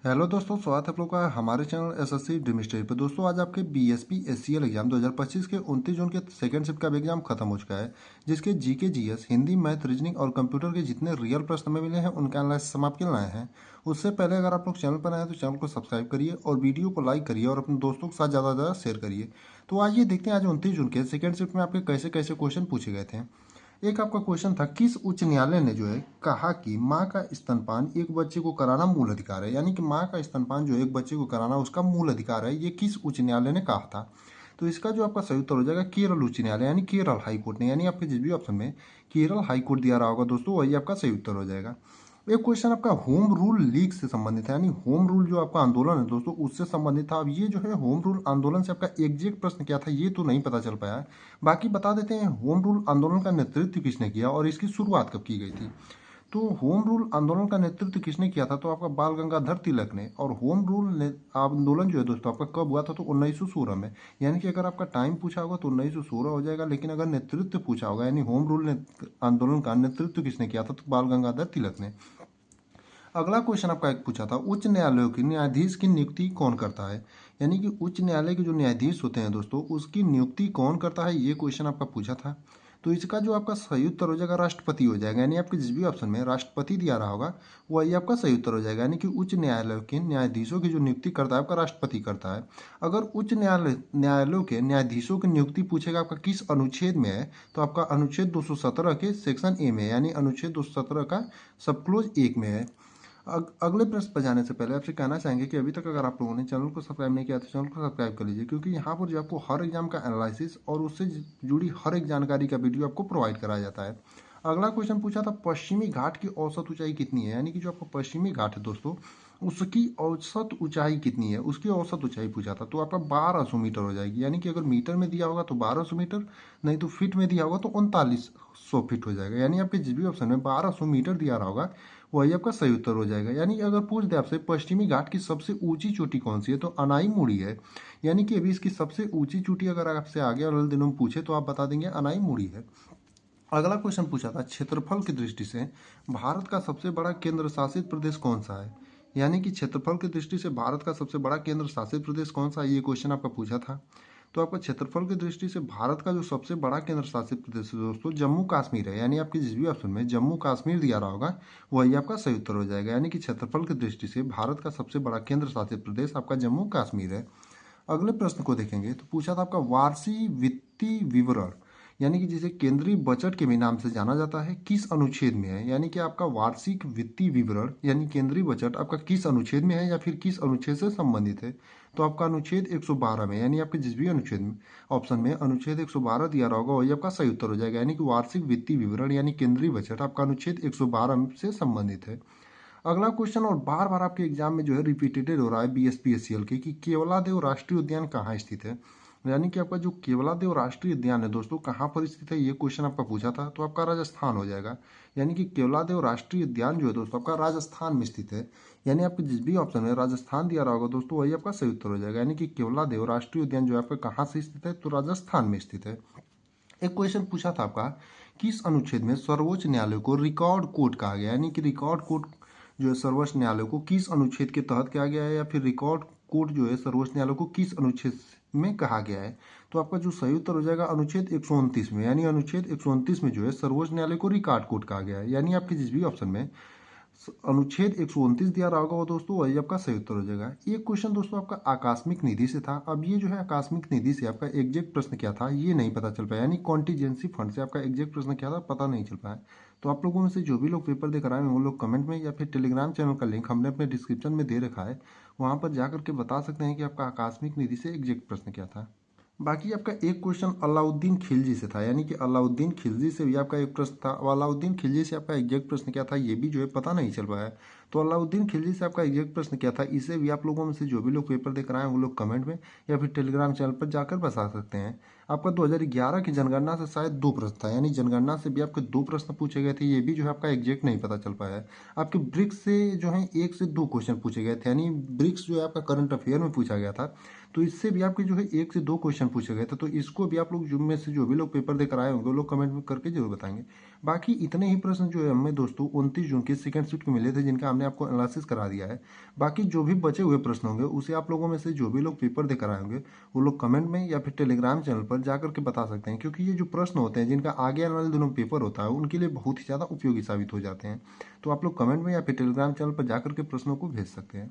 Hello दोस्तों, स्वागत है आप लोग का हमारे चैनल एसएससी ड्रीम स्टडी पे। दोस्तों आज आपके बीएसपी एससीएल एग्जाम 2025 के 29 जून के सेकंड शिफ्ट का भी एग्जाम खत्म हो चुका है, जिसके GK GS Hindi math reasoning और कंप्यूटर के जितने रियल प्रश्न में मिले हैं उनका एनालिसिस हम आपके लाए हैं। उससे पहले अगर आप लोग चैनल पर आए हैं तो चैनल को सब्सक्राइब करिए और वीडियो को लाइक करिए और अपने दोस्तों के साथ ज़्यादा से ज़्यादा शेयर करिए। तो आइए देखते हैं आज 29 जून के सेकंड शिफ्ट में आपके कैसे कैसे क्वेश्चन पूछे गए थे। एक आपका क्वेश्चन था, किस उच्च न्यायालय ने जो है कहा कि माँ का स्तनपान एक बच्चे को कराना मूल अधिकार है। यानी कि माँ का स्तनपान जो एक बच्चे को कराना उसका मूल अधिकार है, ये किस उच्च न्यायालय ने कहा था। तो इसका जो आपका सही उत्तर हो जाएगा केरल उच्च न्यायालय, यानी केरल हाई कोर्ट ने। यानी आपके जिस भी ऑप्शन में केरल हाई कोर्ट दिया रहा होगा दोस्तों, वही आपका सही उत्तर हो जाएगा। एक क्वेश्चन आपका होम रूल लीग से संबंधित है, यानी होम रूल जो आपका आंदोलन है दोस्तों उससे संबंधित था। अब ये जो है होम रूल आंदोलन से आपका एग्जैक्ट प्रश्न क्या था ये तो नहीं पता चल पाया है। बाकी बता देते हैं होम रूल आंदोलन का नेतृत्व किसने किया और इसकी शुरुआत कब की गई थी। तो होम रूल आंदोलन का नेतृत्व किसने किया था, तो आपका बाल गंगाधर तिलक ने। और होम रूल आंदोलन जो है दोस्तों आपका कब हुआ था, तो 1916 में। यानी कि अगर आपका टाइम पूछा होगा तो 1916 हो जाएगा, लेकिन अगर नेतृत्व पूछा होगा यानी होम रूल आंदोलन का नेतृत्व किसने किया था, तो बाल गंगाधर तिलक ने। अगला क्वेश्चन आपका एक पूछा था, उच्च न्यायालयों की न्यायाधीश की नियुक्ति कौन करता है। यानी कि उच्च न्यायालय के जो न्यायाधीश होते हैं दोस्तों उसकी नियुक्ति कौन करता है, ये क्वेश्चन आपका पूछा था। तो इसका जो आपका सही उत्तर हो जाएगा राष्ट्रपति हो जाएगा। यानी आपके जिस भी ऑप्शन में राष्ट्रपति दिया रहा होगा वही आपका सही उत्तर हो जाएगा। यानी कि उच्च न्यायालय के न्यायाधीशों की जो नियुक्ति करता है आपका राष्ट्रपति करता है। अगर उच्च न्यायालयों के न्यायाधीशों की नियुक्ति पूछेगा आपका किस अनुच्छेद में है, तो आपका अनुच्छेद 217 के सेक्शन ए में है। यानी अनुच्छेद 217 का सब क्लोज 1 में है। अगले प्रश्न पर जाने से पहले आपसे कहना चाहेंगे कि अभी तक अगर आप लोगों ने चैनल को सब्सक्राइब नहीं किया तो चैनल को सब्सक्राइब कर लीजिए, क्योंकि यहाँ पर जो आपको हर एग्जाम का एनालिसिस और उससे जुड़ी हर एक जानकारी का वीडियो आपको प्रोवाइड कराया जाता है। अगला क्वेश्चन पूछा था, पश्चिमी घाट की औसत ऊंचाई कितनी है। यानी कि जो आपका पश्चिमी घाट है दोस्तों उसकी औसत ऊंचाई कितनी है, उसकी औसत ऊंचाई पूछा था। तो आपका 1200 मीटर हो जाएगी। यानी कि अगर मीटर में दिया होगा तो 1200 मीटर, नहीं तो फीट में दिया होगा तो 3900 फीट हो जाएगा। यानी आपके जिस भी ऑप्शन में 1200 मीटर दिया रहा होगा वही आपका सही उत्तर हो जाएगा। यानी अगर पूछ दे आपसे पश्चिमी घाट की सबसे ऊंची चोटी कौन सी है, तो अनाईमुड़ी है। यानी कि अभी इसकी सबसे ऊंची चोटी अगर आपसे आगे वाले दिनों में पूछे तो आप बता देंगे अनाईमुड़ी है। अगला क्वेश्चन पूछा था, क्षेत्रफल की दृष्टि से भारत का सबसे बड़ा केंद्र शासित प्रदेश कौन सा है। यानी कि क्षेत्रफल की दृष्टि से भारत का सबसे बड़ा केंद्र शासित प्रदेश कौन सा है, ये क्वेश्चन आपका पूछा था। तो आपका क्षेत्रफल की दृष्टि से भारत का जो सबसे बड़ा केंद्र शासित प्रदेश है दोस्तों जम्मू कश्मीर है। यानी आपके जिस भी ऑप्शन में जम्मू कश्मीर दिया रहा होगा वही आपका सही उत्तर हो जाएगा। यानी कि क्षेत्रफल की दृष्टि से भारत का सबसे बड़ा केंद्र शासित प्रदेश आपका जम्मू कश्मीर है। अगले प्रश्न को देखेंगे तो पूछा था आपका वार्षिक वित्तीय विवरण, यानी कि जिसे केंद्रीय बजट के भी नाम से जाना जाता है, किस अनुच्छेद में है। यानी कि आपका वार्षिक वित्तीय विवरण यानी केंद्रीय बजट आपका किस अनुच्छेद में है या फिर किस अनुच्छेद से संबंधित है। तो आपका अनुच्छेद 112 में। यानी आपके जिस भी अनुच्छेद में ऑप्शन में अनुच्छेद 112 दिया रहा होगा वही आपका सही उत्तर हो जाएगा। यानी कि वार्षिक वित्तीय विवरण यानी केंद्रीय बजट आपका अनुच्छेद 112 से संबंधित है। अगला क्वेश्चन और बार बार आपके एग्जाम में जो है रिपीटेड हो रहा है बीएसपीएससीएल के, कि केवलादेव राष्ट्रीय उद्यान कहाँ स्थित है। यानी कि आपका जो केवलादेव राष्ट्रीय उद्यान है दोस्तों कहाँ पर स्थित है, ये क्वेश्चन आपका पूछा था। तो आपका राजस्थान हो जाएगा। यानी कि केवलादेव राष्ट्रीय उद्यान जो है दोस्तों आपका राजस्थान में स्थित है। यानी आपके जिस भी ऑप्शन में राजस्थान दिया रहा होगा दोस्तों वही आपका सही उत्तर हो जाएगा। यानी कि केवलादेव राष्ट्रीय उद्यान जो है आपका कहाँ से स्थित है, तो राजस्थान में स्थित है। एक क्वेश्चन पूछा था आपका, किस अनुच्छेद में सर्वोच्च न्यायालय को रिकॉर्ड कोर्ट कहा गया। यानी कि रिकॉर्ड कोर्ट जो है सर्वोच्च न्यायालय को किस अनुच्छेद के तहत कहा गया है, या फिर रिकॉर्ड कोर्ट जो है सर्वोच्च न्यायालय को किस अनुच्छेद में कहा गया है। तो आपका जो सही उत्तर हो जाएगा अनुच्छेद 129 में। यानी अनुच्छेद 129 में जो है सर्वोच्च न्यायालय को रिकॉर्ड कोर्ट कहा गया है। यानी आपके जिस भी ऑप्शन में अनुच्छेद 129 दिया रहा होगा वो दोस्तों वही आपका सही उत्तर हो जाएगा। ये क्वेश्चन दोस्तों आपका आकस्मिक निधि से था। अब ये जो है आकस्मिक निधि से आपका एग्जैक्ट प्रश्न क्या था ये नहीं पता चल पाया। यानी कॉन्टीजेंसी फंड से आपका एग्जैक्ट प्रश्न क्या था पता नहीं चल पाया। तो आप लोगों में से जो भी लोग पेपर देकर आए हैं वो लोग कमेंट में या फिर टेलीग्राम चैनल का लिंक हमने अपने डिस्क्रिप्शन में दे रखा है, वहाँ पर जाकर के बता सकते हैं कि आपका आकस्मिक निधि से एग्जैक्ट प्रश्न क्या था। बाकी आपका एक क्वेश्चन अलाउद्दीन खिलजी से था। यानी कि अलाउद्दीन खिलजी से भी आपका एक प्रश्न था। अलाउद्दीन खिलजी से आपका एग्जैक्ट प्रश्न क्या था ये भी जो है पता नहीं चल पाया है। तो अलाउद्दीन खिलजी से आपका एग्जैक्ट प्रश्न क्या था इसे भी आप लोगों में से जो भी लोग पेपर देकर आए हैं वो लोग कमेंट में या फिर टेलीग्राम चैनल पर जाकर बता सकते हैं। आपका 2011 की जनगणना से शायद 2 प्रश्न था। यानी जनगणना से भी आपके 2 प्रश्न पूछे गए थे, ये भी जो है आपका एग्जैक्ट नहीं पता चल पाया है। आपके ब्रिक्स से जो है 1 से 2 क्वेश्चन पूछे गए थे। यानी ब्रिक्स जो है आपका करंट अफेयर में पूछा गया था, तो इससे भी आपके जो है 1 से 2 क्वेश्चन पूछे गए थे। तो इसको भी आप लोग जो में से जो भी लोग पेपर देकर आए होंगे वो लोग कमेंट में करके जरूर बताएंगे। बाकी इतने ही प्रश्न जो है हमें दोस्तों 29 जून के सेकंड शिफ्ट में मिले थे, जिनका सामने आपको एनालिसिस करा दिया है। बाकी जो भी बचे हुए प्रश्न होंगे उसे आप लोगों में से जो भी लोग पेपर देकर आए होंगे वो लोग कमेंट में या फिर टेलीग्राम चैनल पर जाकर के बता सकते हैं, क्योंकि ये जो प्रश्न होते हैं जिनका आगे आने वाले दिनों में पेपर होता है उनके लिए बहुत ही ज़्यादा उपयोगी साबित हो जाते हैं। तो आप लोग कमेंट में या फिर टेलीग्राम चैनल पर जाकर के प्रश्नों को भेज सकते हैं।